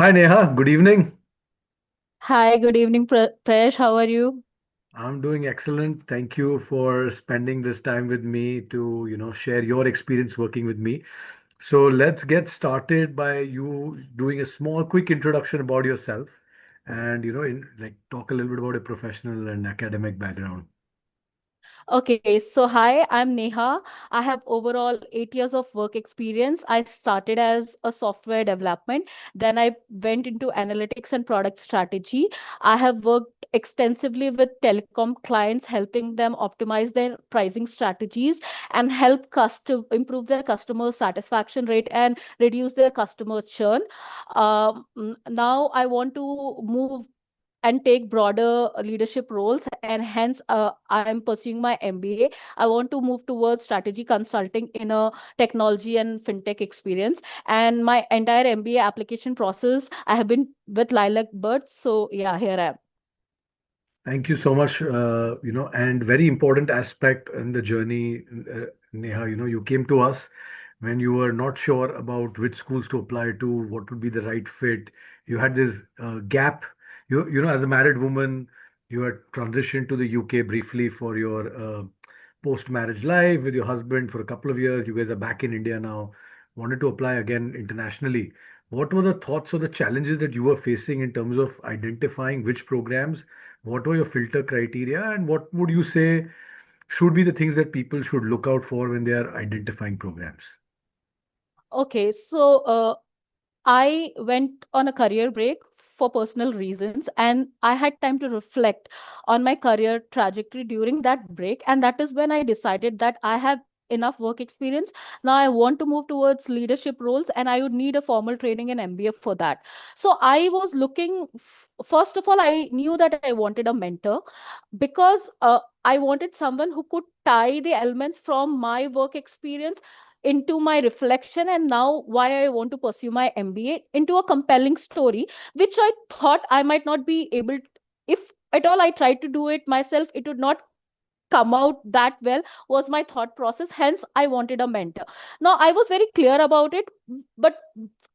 Hi Neha, good evening. Hi, good evening, Presh. How are you? I'm doing excellent. Thank you for spending this time with me to, share your experience working with me. So let's get started by you doing a small, quick introduction about yourself and, talk a little bit about your professional and academic background. Okay, so hi, I'm Neha. I have overall 8 years of work experience. I started as a software development, then I went into analytics and product strategy. I have worked extensively with telecom clients, helping them optimize their pricing strategies and help improve their customer satisfaction rate and reduce their customer churn. Now I want to move and take broader leadership roles, and hence I am pursuing my MBA. I want to move towards strategy consulting in a technology and fintech experience, and my entire MBA application process I have been with Lilac Bird. So yeah, here I am. Thank you so much. And very important aspect in the journey, Neha, you came to us when you were not sure about which schools to apply to, what would be the right fit. You had this gap. As a married woman, you had transitioned to the UK briefly for your post-marriage life with your husband for a couple of years. You guys are back in India now, wanted to apply again internationally. What were the thoughts or the challenges that you were facing in terms of identifying which programs? What were your filter criteria, and what would you say should be the things that people should look out for when they are identifying programs? Okay, so I went on a career break for personal reasons, and I had time to reflect on my career trajectory during that break. And that is when I decided that I have enough work experience. Now I want to move towards leadership roles, and I would need a formal training and MBA for that. So I was looking, first of all, I knew that I wanted a mentor because I wanted someone who could tie the elements from my work experience into my reflection and now why I want to pursue my MBA into a compelling story, which I thought I might not be able to, if at all I tried to do it myself, it would not come out that well, was my thought process. Hence I wanted a mentor. Now I was very clear about it, but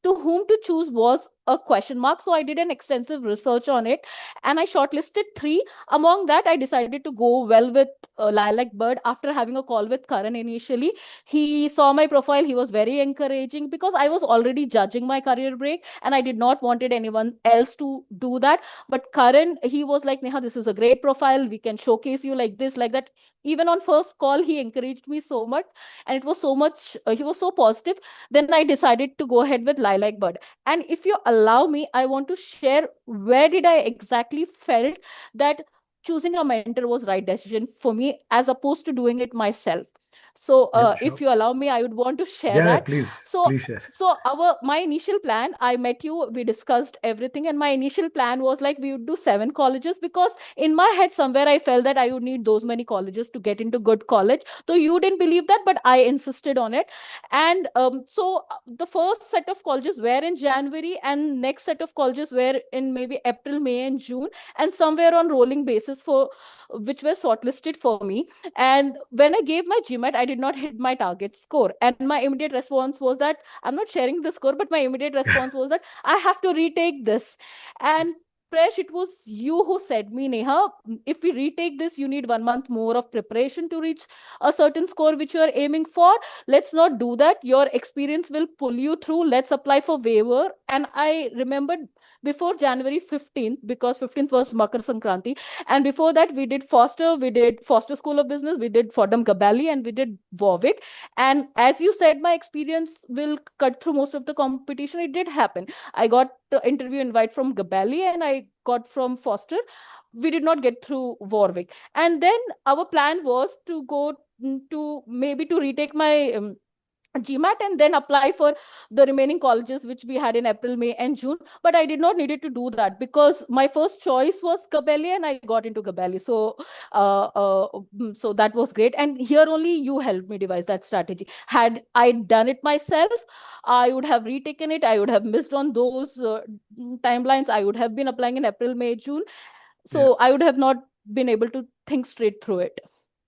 to whom to choose was a question mark. So I did an extensive research on it, and I shortlisted three. Among that, I decided to go well with Lilac Bird. After having a call with Karan initially, he saw my profile. He was very encouraging because I was already judging my career break and I did not wanted anyone else to do that. But Karan, he was like, Neha, this is a great profile. We can showcase you like this, like that. Even on first call, he encouraged me so much, and it was so much. He was so positive. Then I decided to go ahead with Lilac Bird. And if you allow me, I want to share where did I exactly felt that choosing a mentor was right decision for me as opposed to doing it myself. So Yep, if sure. you allow me, I would want to share Yeah, that. please, So please share. our my initial plan, I met you, we discussed everything, and my initial plan was like we would do seven colleges because in my head somewhere I felt that I would need those many colleges to get into good college. Though you didn't believe that, but I insisted on it. And the first set of colleges were in January, and next set of colleges were in maybe April, May, and June, and somewhere on rolling basis for which were shortlisted for me. And when I gave my GMAT, I did not hit my target score. And my immediate response was that I'm not sharing the score, but my immediate response was that I have to retake this. And Presh, it was you who said me, Neha, if we retake this, you need 1 month more of preparation to reach a certain score which you are aiming for. Let's not do that. Your experience will pull you through. Let's apply for waiver. And I remembered before January 15th, because 15th was Makar Sankranti, and before that, we did Foster School of Business, we did Fordham Gabelli, and we did Warwick. And as you said, my experience will cut through most of the competition. It did happen. I got the interview invite from Gabelli and I got from Foster. We did not get through Warwick. And then our plan was to go to maybe to retake my GMAT and then apply for the remaining colleges which we had in April, May, and June. But I did not needed to do that because my first choice was Gabelli and I got into Gabelli. So that was great. And here only you helped me devise that strategy. Had I done it myself, I would have retaken it. I would have missed on those timelines. I would have been applying in April, May, June. Yeah. So I would have not been able to think straight through it.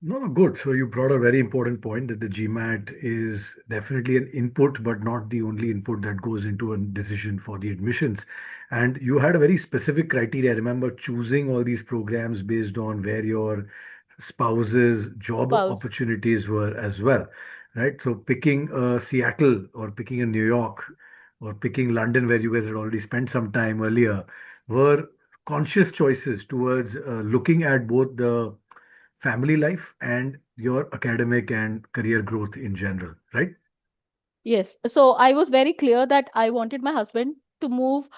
No, no, good. So you brought a very important point that the GMAT is definitely an input, but not the only input that goes into a decision for the admissions. And you had a very specific criteria. I remember choosing all these programs based on where your spouse's job Spouse. opportunities were as well, right? So picking Seattle or picking a New York or picking London, where you guys had already spent some time earlier, were conscious choices towards looking at both the family life and your academic and career growth in general, right? Yes. So I was very clear that I wanted my husband to move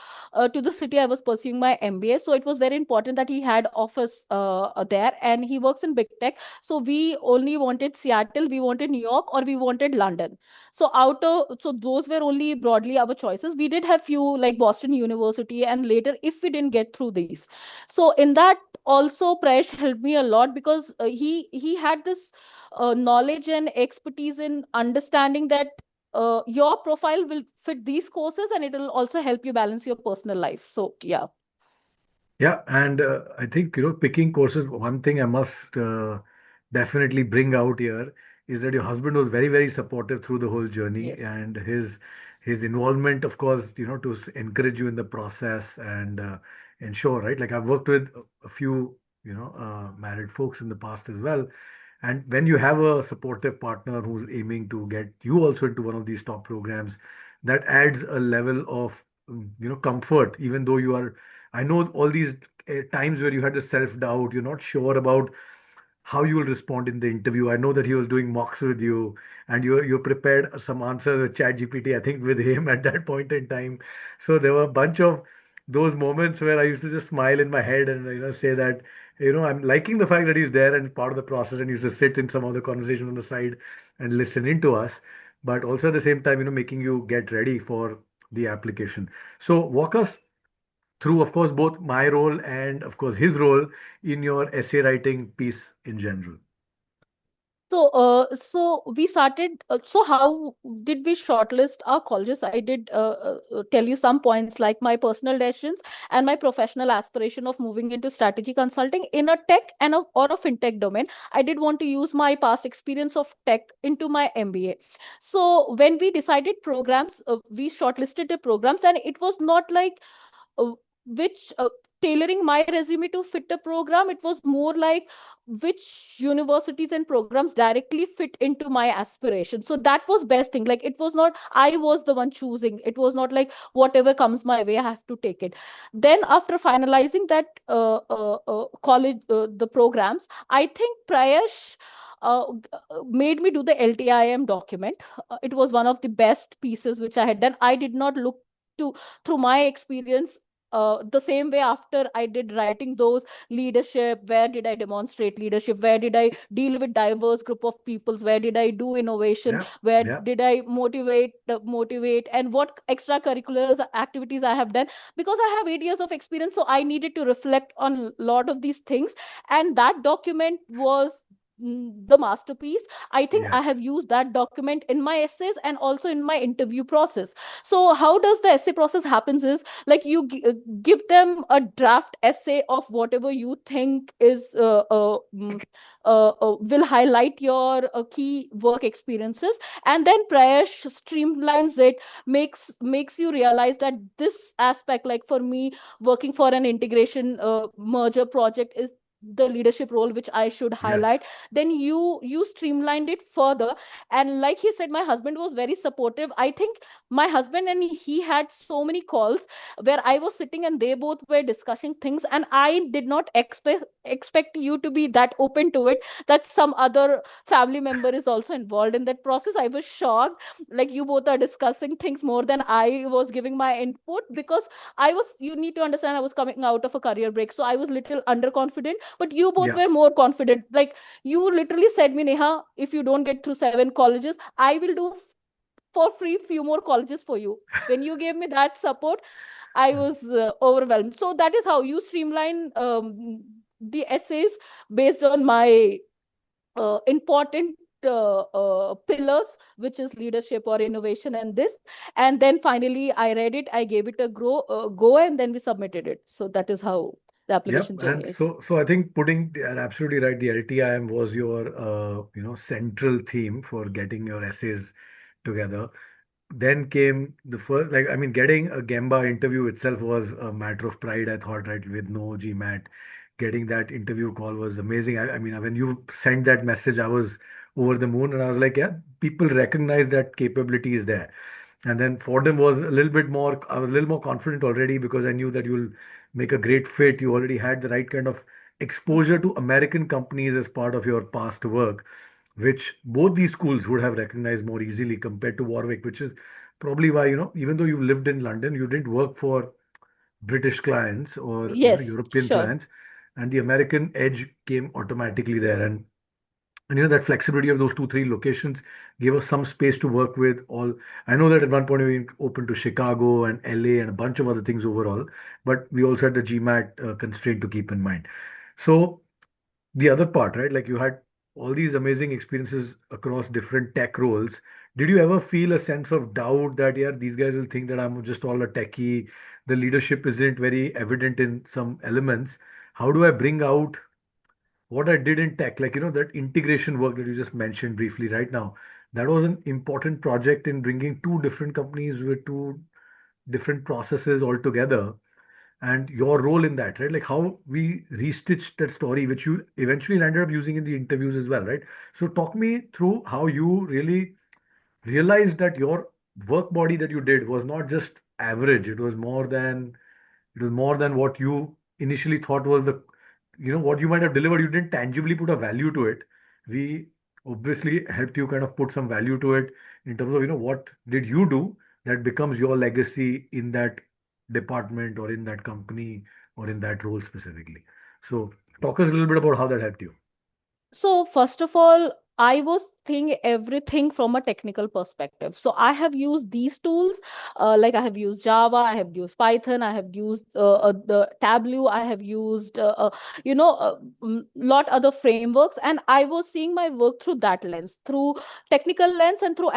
to the city I was pursuing my MBA. So it was very important that he had office there, and he works in big tech. So we only wanted Seattle, we wanted New York, or we wanted London. So those were only broadly our choices. We did have few like Boston University, and later if we didn't get through these. So in that also Prayesh helped me a lot because he had this knowledge and expertise in understanding that your profile will fit these courses, and it will also help you balance your personal life. So yeah. Yeah, and I think picking courses. One thing I must definitely bring out here is that your husband was very, very supportive through the whole journey, Yes. and his involvement, of course, to encourage you in the process and ensure, right? Like I've worked with a few, married folks in the past as well. And when you have a supportive partner who's aiming to get you also into one of these top programs, that adds a level of comfort, even though you are. I know all these times where you had the self-doubt, you're not sure about how you will respond in the interview. I know that he was doing mocks with you, and you prepared some answers with ChatGPT, I think, with him at that point in time. So there were a bunch of those moments where I used to just smile in my head and say that I'm liking the fact that he's there and part of the process, and he used to sit in some other conversation on the side and listen in to us, but also at the same time, making you get ready for the application. So walk us through, of course, both my role and, of course, his role in your essay writing piece in general. So we started. So how did we shortlist our colleges? I did tell you some points like my personal decisions and my professional aspiration of moving into strategy consulting in a tech or a fintech domain. I did want to use my past experience of tech into my MBA. So when we decided programs, we shortlisted the programs, and it was not like uh, which tailoring my resume to fit the program. It was more like which universities and programs directly fit into my aspiration. So that was best thing. Like it was not I was the one choosing. It was not like whatever comes my way I have to take it. Then after finalizing that college the programs, I think Prayesh made me do the LTIM document. It was one of the best pieces which I had done. I did not look to through my experience the same way. After I did writing those leadership, where did I demonstrate leadership, where did I deal with diverse group of peoples, where did I do innovation, Yeah, where yeah, did I motivate, and what extracurriculars activities I have done, because I have 8 years of experience. So I needed to reflect on a lot of these things, and that document was the masterpiece. I think I have yes, used that document in my essays and also in my interview process. So how does the essay process happens is like you give them a draft essay of whatever you think is will highlight your key work experiences, and then Prayesh streamlines it, makes you realize that this aspect, like for me, working for an integration merger project is the leadership role which I should highlight. yes, Then you streamlined it further, and like he said, my husband was very supportive. I think my husband and he had so many calls where I was sitting and they both were discussing things, and I did not expect you to be that open to it, that some other family member is also involved in that process. I was shocked, like you both are discussing things more than I was giving my input, because you need to understand, I was coming out of a career break, so I was little underconfident, but you both yeah, were more confident. Like you literally said me, Neha, if you don't get through 7 colleges, I will do for free few more colleges for you. When you gave me that support, I was overwhelmed. So that is how you streamline the essays based on my important pillars, which is leadership or innovation and this. And then finally I read it, I gave it a go, and then we submitted it. So that is how, the Yep. application And journeys. so I think putting, and absolutely right, the LTIM was your, central theme for getting your essays together. Then came the first, like, I mean, getting a Gamba interview itself was a matter of pride, I thought, right, with no GMAT. Getting that interview call was amazing. I mean, when you sent that message, I was over the moon, and I was like, yeah, people recognize that capability is there. And then Fordham was a little bit more, I was a little more confident already because I knew that you'll make a great fit. You already had the right kind of exposure to American companies as part of your past work, which both these schools would have recognized more easily compared to Warwick, which is probably why, even though you lived in London, you didn't work for British clients or, Yes, European sure. clients, and the American edge came automatically there. And that flexibility of those two, three locations gave us some space to work with all. I know that at one point we were open to Chicago and LA and a bunch of other things overall, but we also had the GMAT constraint to keep in mind. So the other part, right? Like you had all these amazing experiences across different tech roles. Did you ever feel a sense of doubt that, yeah, these guys will think that I'm just all a techie? The leadership isn't very evident in some elements. How do I bring out what I did in tech, like, that integration work that you just mentioned briefly right now? That was an important project in bringing two different companies with two different processes all together, and your role in that, right? Like how we restitched that story, which you eventually landed up using in the interviews as well, right? So talk me through how you really realized that your work body that you did was not just average. It was more than what you initially thought was what you might have delivered. You didn't tangibly put a value to it. We obviously helped you kind of put some value to it in terms of, what did you do that becomes your legacy in that department or in that company or in that role specifically. So talk us a little bit about how that helped you. So first of all, I was thinking everything from a technical perspective. So I have used these tools, like I have used Java, I have used Python, I have used the Tableau, I have used lot other frameworks, and I was seeing my work through that lens, through technical lens and through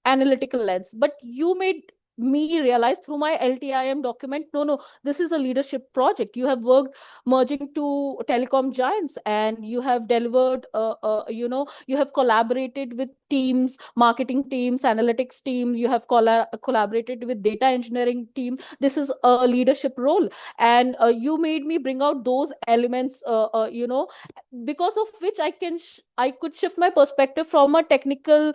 analytical lens. But you made me realize through my LTIM document, no, no, this is a leadership project. You have worked merging two telecom giants, and you have delivered you have collaborated with teams, marketing teams, analytics team, you have collaborated with data engineering team. This is a leadership role, and you made me bring out those elements, because of which I could shift my perspective from a technical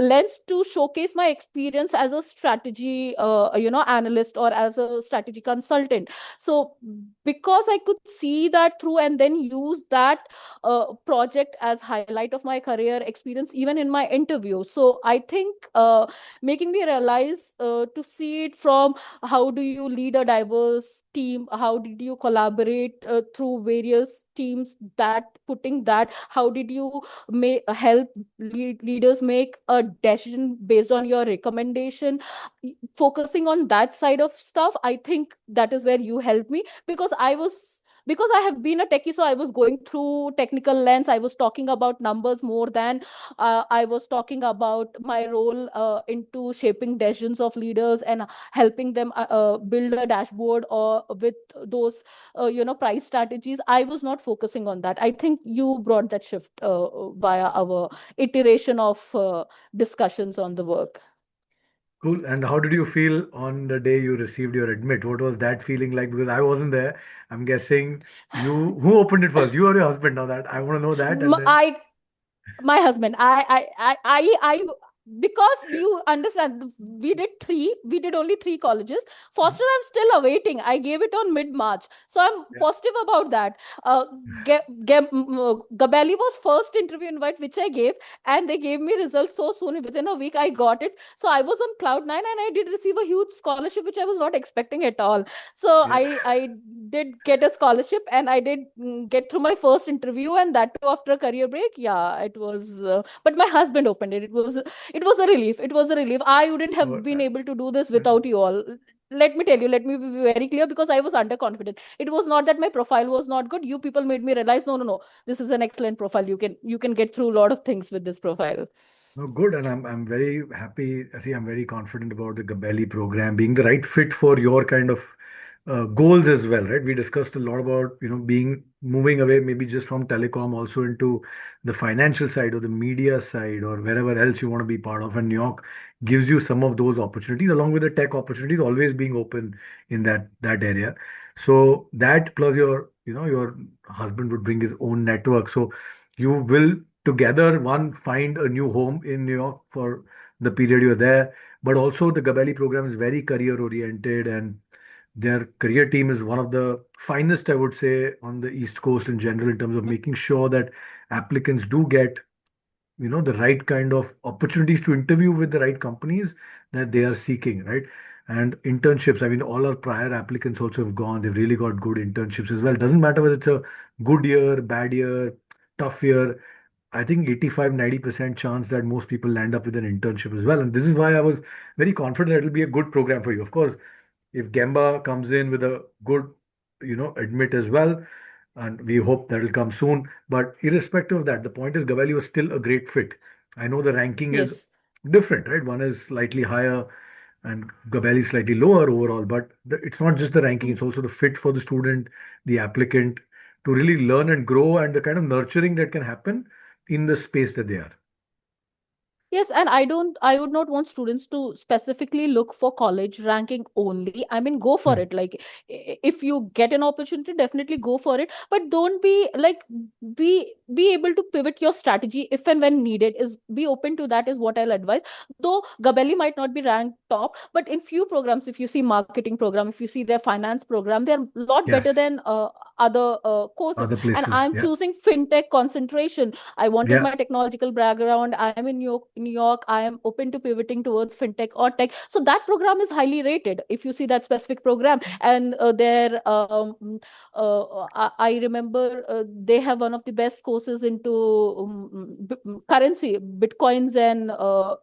lens to showcase my experience as a strategy analyst or as a strategy consultant. So because I could see that through and then use that project as highlight of my career experience even in my interview. So I think making me realize to see it from how do you lead a diverse team, how did you collaborate through various teams, that putting that, how did you help leaders make a decision based on your recommendation, focusing on that side of stuff. I think that is where you helped me, because I have been a techie, so I was going through technical lens. I was talking about numbers more than I was talking about my role into shaping decisions of leaders and helping them build a dashboard or with those price strategies. I was not focusing on that. I think you brought that shift via our iteration of discussions on the work. Cool. And how did you feel on the day you received your admit? What was that feeling like? Because I wasn't there. I'm guessing who opened it first? You or your husband? Now that I want to know that, and then I My husband, because you understand, we did only three colleges. Foster, I'm still awaiting. I gave it on mid-March, so I'm yeah, positive about that. uh, Gabelli was first interview invite which I gave, and they gave me results so soon. Within a week I got it, so I was on cloud nine, and I did receive a huge scholarship which I was not expecting at all. So yeah. I did get a scholarship, and I did get through my first interview, and that too after a career break. Yeah, it was. But my husband opened it. It was a relief. It was a relief. I wouldn't have So, been able to do this without you all. Let me tell you. Let me be very clear, because I was underconfident. It was not that my profile was not good. You people made me realize, no, no, no. This is an excellent profile. You can get through a lot of things with this profile. no, good, and I'm very happy. I see, I'm very confident about the Gabelli program being the right fit for your kind of goals as well, right? We discussed a lot about, being moving away maybe just from telecom also into the financial side or the media side or wherever else you want to be part of. And New York gives you some of those opportunities along with the tech opportunities always being open in that area. So that plus your husband would bring his own network. So you will together one find a new home in New York for the period you're there. But also the Gabelli program is very career oriented, and their career team is one of the finest, I would say, on the East Coast in general in terms of making sure that applicants do get, the right kind of opportunities to interview with the right companies that they are seeking, right? And internships, I mean, all our prior applicants also have gone. They've really got good internships as well. Doesn't matter whether it's a good year, bad year, tough year. I think 85-90% chance that most people land up with an internship as well. And this is why I was very confident it'll be a good program for you. Of course, if Gemba comes in with a good, admit as well, and we hope that'll come soon. But irrespective of that, the point is Gavelli was still a great fit. I know the ranking is Yes. different, right? One is slightly higher and Gabelli is slightly lower overall, but it's not just the ranking, it's also the fit for the student, the applicant to really learn and grow and the kind of nurturing that can happen in the space that they are. Yes, and I would not want students to specifically look for college ranking only. I mean, go for Hmm. it. Like, if you get an opportunity, definitely go for it. But don't be like, be able to pivot your strategy if and when needed. Is be open to that is what I'll advise. Though Gabelli might not be ranked top, but in few programs, if you see marketing program, if you see their finance program, they're a lot better Yes, than other courses. other And places. I'm Yeah, choosing fintech concentration. I wanted yeah, my technological background. I am in New York. New York. I am open to pivoting towards fintech or tech. So that program is highly rated. If you see that specific program, and I remember they have one of the best courses into currency, bitcoins and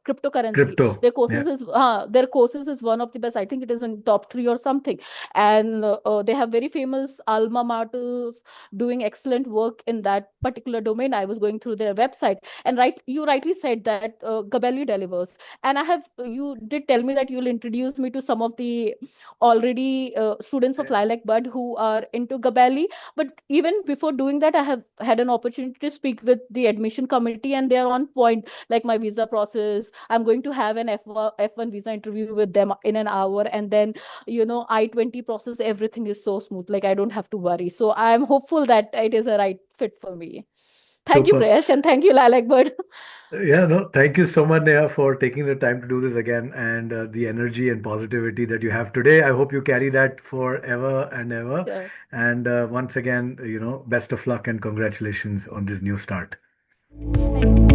cryptocurrency. crypto. Yeah, Their courses is one of the best. I think it is in top three or something. And they have very famous alma maters doing excellent work in that particular domain. I was going through their website, and you rightly said that Gabelli delivers. And you did tell me that you'll introduce me to some of the already students of Lilac Bud who are into Gabelli. But even before doing that, I have had an opportunity to speak with the admission committee, and they are on point. Like my visa process, I'm going to have an F1 visa interview with them in an hour, and then I-20 process, everything is so smooth. Like I don't have to worry. So I'm hopeful that it is a right fit for me. Thank you, super. Prayesh, and thank you, Lilac Bird. Yeah, no, thank you so much, Neha, for taking the time to do this again and the energy and positivity that you have today. I hope you carry that forever and ever. Yeah. And once again, best of luck and congratulations on this new start. Thank you.